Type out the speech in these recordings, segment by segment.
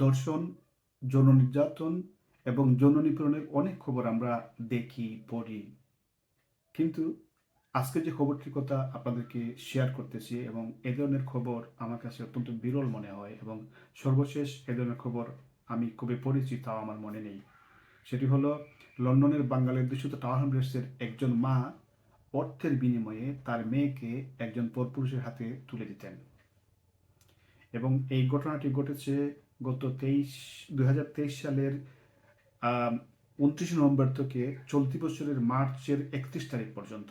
ধর্ষণ, যৌন নির্যাতন এবং যৌন নিপীড়নের অনেক খবর আমরা দেখি, পড়ি। কিন্তু আজকে যে খবরটির কথা আপনাদেরকে শেয়ার করতেছি এবং এ ধরনের খবর আমার কাছে অত্যন্ত বিরল মনে হয় এবং সর্বশেষ এ ধরনের খবর আমি কবে পড়েছি তাও আমার মনে নেই। সেটি হলো লন্ডনের বাঙালির দূষিত টাওয়ার হ্যামলেটসের একজন মা অর্থের বিনিময়ে তার মেয়েকে একজন পরপুরুষের হাতে তুলে দিতেন। এবং এই ঘটনাটি ঘটেছে গত 2023 সালের 29 নভেম্বর থেকে চলতি বছরের মার্চের 31 তারিখ পর্যন্ত।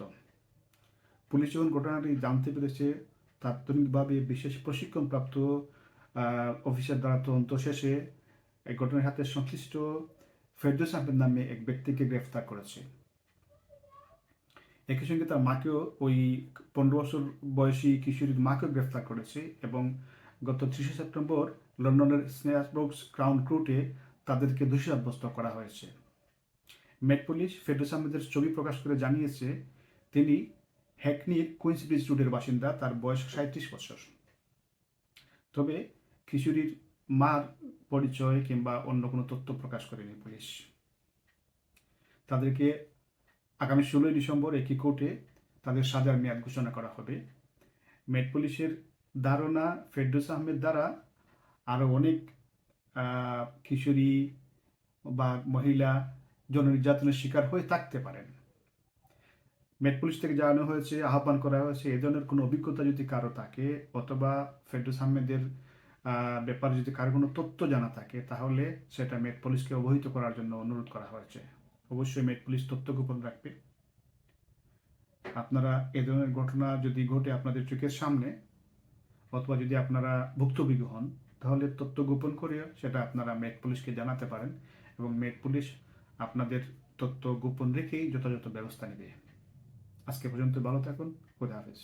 পুলিশ যখন ঘটনাটি জানতে পেরেছে, তাৎক্ষণিকভাবে বিশেষ প্রশিক্ষণপ্রাপ্ত অফিসার দ্বারা তদন্ত শেষে এই ঘটনার সাথে সংশ্লিষ্ট ফেরদৌস আহমেদ নামে এক ব্যক্তিকে গ্রেফতার করেছে। একই সঙ্গে তার মাকেও, ওই 15 বছর বয়সী কিশোরীর মাকেও গ্রেফতার করেছে এবং গত 30 সেপ্টেম্বর লন্ডনের স্নেহাসব্রুকস ক্রাউন কোর্টে তাদেরকে দোষী সাব্যস্ত করা হয়েছে। মেট পুলিশ ফেরদৌস আহমেদের ছবি প্রকাশ করে জানিয়েছে, তিনি হ্যাকনির কুইন্সব্রিজ রোডের বাসিন্দা, তার বয়স 37 বছর। তবে কিশোরীর মার পরিচয় কিংবা অন্য কোনো তথ্য প্রকাশ করেনি পুলিশ। তাদেরকে আগামী 16 ডিসেম্বর একই কোর্টে তাদের সাজার মেয়াদ ঘোষণা করা হবে। মেট পুলিশের ধারণা, ফেরদৌস আহমেদ দ্বারা আরও অনেক কিশোরী বা মহিলা যৌন নির্যাতনের শিকার হয়ে থাকতে পারেন। মেট পুলিশ থেকে জানানো হয়েছে, আহ্বান করা হয়েছে, এ ধরনের কোনো অভিজ্ঞতা যদি কারো থাকে অথবা ফেরদৌস আহমেদের ব্যাপারে যদি কারো কোনো তথ্য জানা থাকে, তাহলে সেটা মেট পুলিশকে অবহিত করার জন্য অনুরোধ করা হয়েছে। অবশ্যই মেট পুলিশ তথ্য গোপন রাখবে। আপনারা এ ধরনের ঘটনা যদি ঘটে আপনাদের চোখের সামনে, অথবা যদি আপনারা ভুক্তভোগী হন, তাহলে তথ্য গোপন করে সেটা আপনারা মেট পুলিশকে জানাতে পারেন এবং মেট পুলিশ আপনাদের তথ্য গোপন রেখেই যথাযথ ব্যবস্থা নেবে। আজকে পর্যন্ত ভালো থাকুন। খোদা হাফেজ।